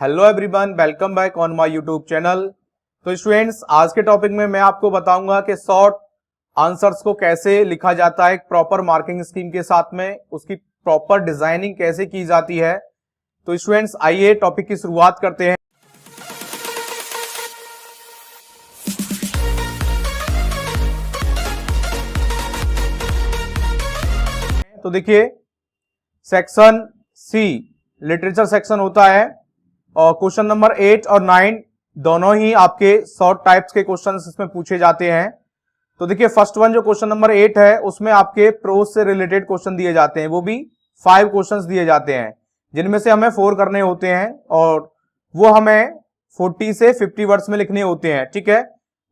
Hello everyone, welcome back on my YouTube channel. तो students, आज के टॉपिक में मैं आपको बताऊंगा कि शॉर्ट आंसर्स को कैसे लिखा जाता है एक प्रॉपर मार्किंग स्कीम के साथ में, उसकी प्रॉपर डिजाइनिंग कैसे की जाती है। तो स्टूडेंट्स, आइए टॉपिक की शुरुआत करते हैं। तो देखिए, सेक्शन सी लिटरेचर सेक्शन होता है और क्वेश्चन नंबर 8 और 9 दोनों ही आपके शॉर्ट टाइप्स के क्वेश्चंस इसमें पूछे जाते हैं। तो देखिए, फर्स्ट वन जो क्वेश्चन नंबर 8 है उसमें आपके प्रोज से रिलेटेड क्वेश्चन दिए जाते हैं, वो भी 5 क्वेश्चंस दिए जाते हैं जिनमें से हमें 4 करने होते हैं और वो हमें 40 से 50 वर्ड्स में लिखने होते हैं। ठीक है,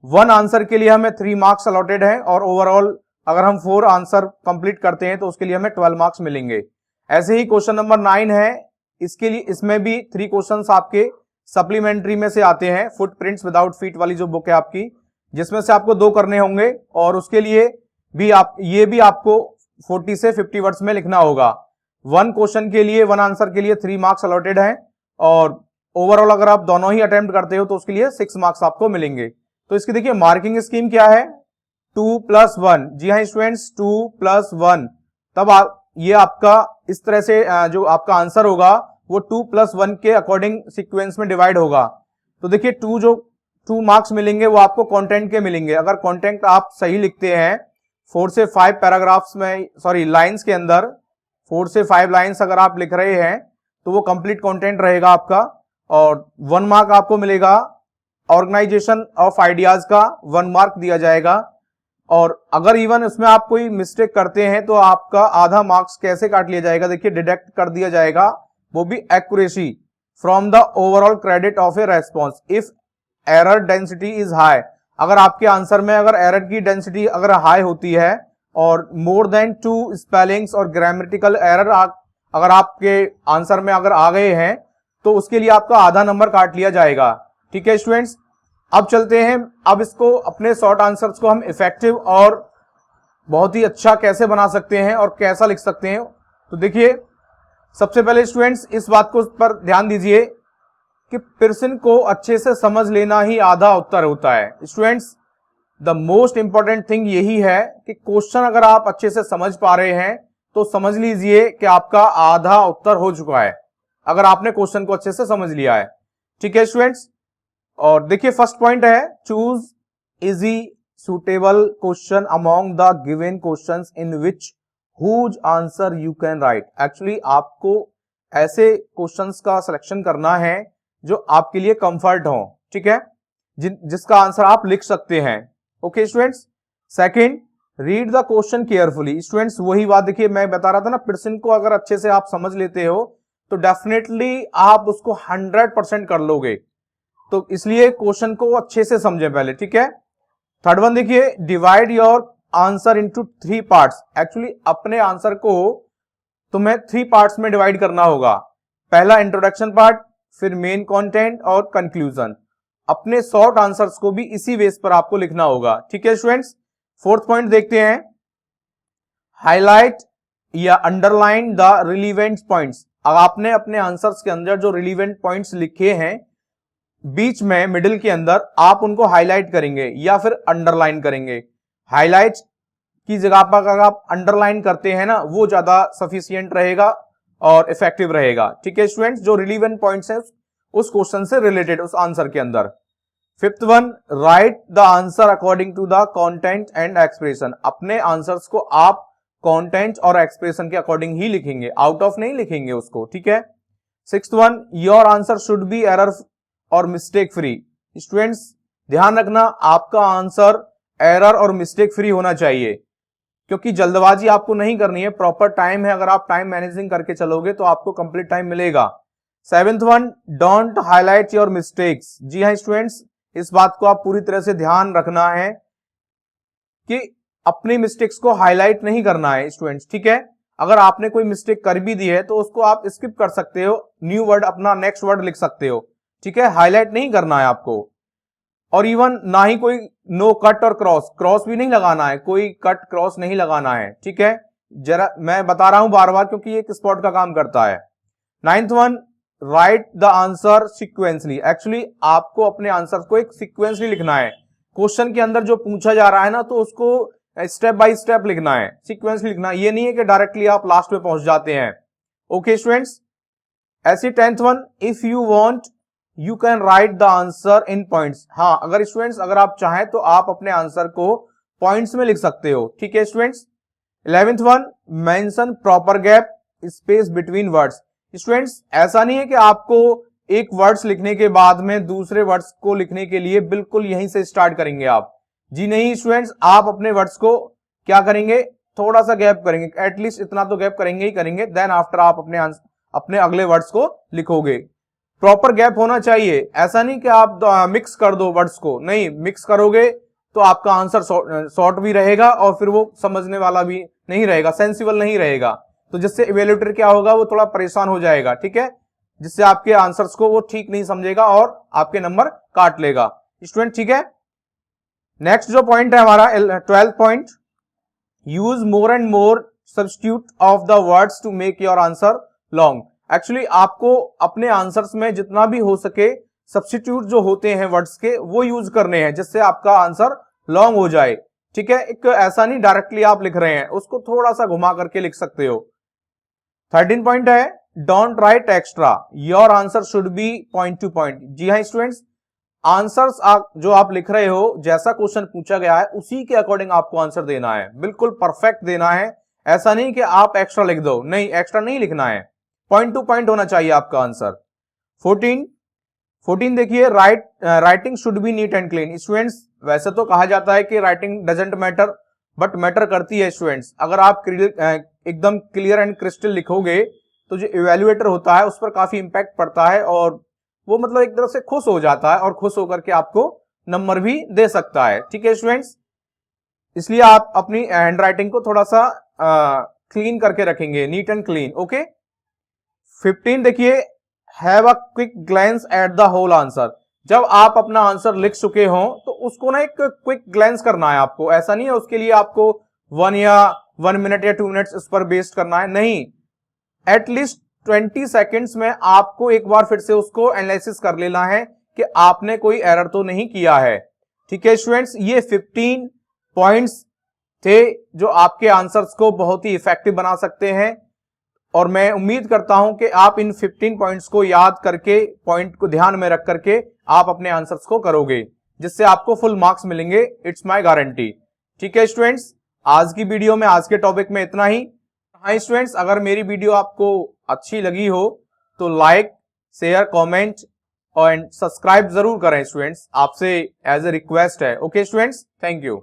1 आंसर के लिए हमें 3 मार्क्स अलॉटेड है और ओवरऑल अगर हम 4 आंसर कंप्लीट करते हैं तो उसके लिए हमें 12 मार्क्स मिलेंगे। ऐसे ही क्वेश्चन नंबर 9 है, इसके लिए इसमें भी 3 क्वेश्चंस आपके सप्लीमेंट्री में से आते हैं, फुटप्रिंट्स विदाउट फीट वाली जो बुक है आपकी, जिसमें से आपको 2 करने होंगे और उसके लिए भी आपको 40 से 50 वर्ड्स में लिखना होगा। 1 क्वेश्चन के लिए 1 आंसर के लिए 3 मार्क्स अलॉटेड है और ओवरऑल अगर आप दोनों ही अटेम्प्ट करते हो तो उसके लिए 6 मार्क्स आपको मिलेंगे। तो इसकी देखिए मार्किंग स्कीम क्या है, 2+1। जी हाँ स्टूडेंट्स, 2+1। तब ये आपका इस तरह से जो आपका आंसर होगा वो 2+1 के अकॉर्डिंग सीक्वेंस में डिवाइड होगा। तो देखिए 2 मार्क्स मिलेंगे वो आपको कंटेंट के मिलेंगे। अगर कंटेंट आप सही लिखते हैं 4 से 5 पैराग्राफ्स में, लाइंस के अंदर 4 से 5 लाइंस अगर आप लिख रहे हैं तो वो कंप्लीट कंटेंट रहेगा आपका और 1 मार्क आपको मिलेगा। ऑर्गेनाइजेशन ऑफ आइडियाज का 1 मार्क दिया जाएगा और अगर इवन इसमें आप कोई मिस्टेक करते हैं तो आपका आधा मार्क्स कैसे काट लिया जाएगा, देखिए डिडक्ट कर दिया जाएगा, वो भी accuracy from the overall credit of A response if error density is high. अगर आपके आंसर में अगर एरर की डेंसिटी अगर हाई होती है और मोर देन 2 स्पेलिंग्स और ग्रामेटिकल एरर अगर आपके आंसर में अगर आ गए हैं तो उसके लिए आपका आधा नंबर काट लिया जाएगा। ठीक है स्टूडेंट्स, अब चलते हैं, अब इसको अपने शॉर्ट आंसर्स को हम इफेक्टिव और बहुत ही अच्छा कैसे बना सकते हैं और कैसा लिख सकते हैं। तो देखिए, सबसे पहले स्टूडेंट्स इस बात को पर ध्यान दीजिए कि प्रश्न को अच्छे से समझ लेना ही आधा उत्तर होता है। Students, the most important thing यही है कि क्वेश्चन अगर आप अच्छे से समझ पा रहे हैं तो समझ लीजिए कि आपका आधा उत्तर हो चुका है, अगर आपने क्वेश्चन को अच्छे से समझ लिया है। ठीक है स्टूडेंट्स, और देखिए फर्स्ट पॉइंट है, choose easy suitable question among the given questions in which whose answer you can write. Actually आपको ऐसे क्वेश्चंस का सिलेक्शन करना है जो आपके लिए कंफर्ट हो, ठीक है, जिसका आंसर आप लिख सकते हैं। Okay students, second, read the question carefully. Students वही बात देखिए मैं बता रहा था ना, प्रश्न को अगर अच्छे से आप समझ लेते हो तो डेफिनेटली आप उसको 100% कर लोगे, तो इसलिए क्वेश्चन को अच्छे से समझें पहले। ठीक है, थर्ड वन देखिए, divide your answer into 3 parts. Actually अपने आंसर को तुम्हें 3 पार्ट्स में डिवाइड करना होगा, पहला इंट्रोडक्शन पार्ट, फिर मेन कंटेंट और कंक्लूजन। अपने शॉर्ट आंसर्स को भी इसी बेस पर आपको लिखना होगा। ठीक है स्टूडेंट्स, फोर्थ पॉइंट देखते हैं, हाईलाइट या अंडरलाइन द रिलीवेंट पॉइंट्स। अब आपने अपने आंसर्स के अंदर जो रिलीवेंट पॉइंट्स लिखे हैं बीच में मिडिल के अंदर आप उनको हाईलाइट करेंगे या फिर अंडरलाइन करेंगे। हाईलाइट की जगह पर अगर आप अंडरलाइन करते हैं ना, वो ज्यादा सफिशिएंट रहेगा और इफेक्टिव रहेगा। ठीक है स्टूडेंट्स, जो रिलीवेंट पॉइंट्स हैं उस क्वेश्चन से रिलेटेड उस आंसर के अंदर। Fifth one, write the answer according to the content and expression. अपने आंसर्स को आप कंटेंट और एक्सप्रेशन के अकॉर्डिंग ही लिखेंगे, आउट ऑफ नहीं लिखेंगे उसको। ठीक है, sixth one, your answer should B error और मिस्टेक फ्री। स्टूडेंट्स ध्यान रखना, आपका आंसर एरर और मिस्टेक फ्री होना चाहिए, क्योंकि जल्दबाजी आपको नहीं करनी है, प्रॉपर टाइम है, अगर आप टाइम मैनेजिंग करके चलोगे तो आपको कंप्लीट टाइम मिलेगा। Seventh one, don't highlight your mistakes. जी हाँ स्टूडेंट्स, इस बात को आप पूरी तरह से ध्यान रखना है कि अपनी मिस्टेक्स को हाईलाइट नहीं करना है स्टूडेंट्स। ठीक है, अगर आपने कोई मिस्टेक कर भी दी है तो उसको आप स्किप कर सकते हो, न्यू वर्ड अपना नेक्स्ट वर्ड लिख सकते हो। ठीक है, हाईलाइट नहीं करना है आपको, और इवन ना ही कोई नो कट और क्रॉस भी नहीं लगाना है, कोई कट क्रॉस नहीं लगाना है। ठीक है, जरा मैं बता रहा हूं बार बार क्योंकि ये एक स्पॉट का काम करता है। Ninth one, write the answer sequentially. Actually आपको अपने आंसर को एक सिक्वेंसली लिखना है। क्वेश्चन के अंदर जो पूछा जा रहा है ना, तो उसको स्टेप बाय स्टेप लिखना है, सीक्वेंस लिखना है। ये नहीं है कि डायरेक्टली आप लास्ट में पहुंच जाते हैं। ओके स्टूडेंट्स, ऐसी 10th one, if you want you can right the answer in points. हाँ, अगर स्टूडेंट्स अगर आप चाहें तो आप अपने आंसर को पॉइंट्स में लिख सकते हो। ठीक है students. 11th one, mention proper gap space between words. Students ऐसा नहीं है कि आपको एक वर्ड्स लिखने के बाद में दूसरे वर्ड्स को लिखने के लिए बिल्कुल यहीं से स्टार्ट करेंगे आप। जी नहीं स्टूडेंट्स, आप अपने वर्ड्स को क्या करेंगे, थोड़ा सा गैप करेंगे, एटलीस्ट इतना तो गैप करेंगे ही करेंगे। देन आफ्टर आप अपने अगले वर्ड्स को लिखोगे। प्रॉपर गैप होना चाहिए। ऐसा नहीं कि आप मिक्स कर दो वर्ड्स को, नहीं, मिक्स करोगे तो आपका आंसर शॉर्ट भी रहेगा और फिर वो समझने वाला भी नहीं रहेगा, सेंसिबल नहीं रहेगा। तो जिससे इवेल्युएटर क्या होगा, वो थोड़ा परेशान हो जाएगा। ठीक है, जिससे आपके आंसर्स को वो ठीक नहीं समझेगा और आपके नंबर काट लेगा स्टूडेंट। ठीक है, नेक्स्ट जो पॉइंट है हमारा 12th point, use more and more substitute of the words to make your answer long. Actually आपको अपने आंसर्स में जितना भी हो सके सब्स्टिट्यूट जो होते हैं वर्ड्स के, वो यूज करने हैं, जिससे आपका आंसर लॉन्ग हो जाए। ठीक है, एक ऐसा नहीं डायरेक्टली आप लिख रहे हैं, उसको थोड़ा सा घुमा करके लिख सकते हो। 13 पॉइंट है, don't write extra, your answer should be point two point. जी हाँ स्टूडेंट्स, आंसर्स जो आप लिख रहे हो, जैसा क्वेश्चन पूछा गया है उसी के अकॉर्डिंग आपको आंसर देना है, बिल्कुल परफेक्ट देना है। ऐसा नहीं कि आप एक्स्ट्रा लिख दो, नहीं, एक्स्ट्रा नहीं लिखना है, पॉइंट टू पॉइंट होना चाहिए आपका आंसर। 14 देखिए, writing should be neat and clean. Students वैसे तो कहा जाता है कि writing doesn't matter, but matter करती है स्टूडेंट्स। अगर आप एकदम क्लियर एंड क्रिस्टल लिखोगे तो जो इवेल्युएटर होता है उस पर काफी इंपैक्ट पड़ता है और वो मतलब एक तरह से खुश हो जाता है और खुश होकर के आपको नंबर भी दे सकता है। ठीक है स्टूडेंट्स, इसलिए आप अपनी हैंड राइटिंग को थोड़ा सा क्लीन करके रखेंगे, नीट एंड क्लीन। ओके। 15 देखिए, have a quick glance at the whole answer. जब आप अपना आंसर लिख चुके हो तो उसको ना एक क्विक ग्लैंस करना है आपको। ऐसा नहीं है उसके लिए आपको 1 मिनट या 2 मिनट्स इस पर बेस्ट करना है, नहीं, एटलीस्ट 20 सेकेंड्स में आपको एक बार फिर से उसको एनालिसिस कर लेना है कि आपने कोई एरर तो नहीं किया है। ठीक है स्टूडेंट्स, ये 15 पॉइंट्स थे जो आपके आंसर्स को बहुत ही इफेक्टिव बना सकते हैं और मैं उम्मीद करता हूं कि आप इन 15 पॉइंट्स को याद करके, पॉइंट को ध्यान में रख करके आप अपने आंसर्स को करोगे, जिससे आपको फुल मार्क्स मिलेंगे, इट्स माय गारंटी। ठीक है स्टूडेंट्स, आज की वीडियो में, आज के टॉपिक में इतना ही। हाँ स्टूडेंट्स, अगर मेरी वीडियो आपको अच्छी लगी हो तो लाइक, शेयर, कमेंट और सब्सक्राइब जरूर करें स्टूडेंट्स, आपसे एज ए रिक्वेस्ट है। Okay students, thank you.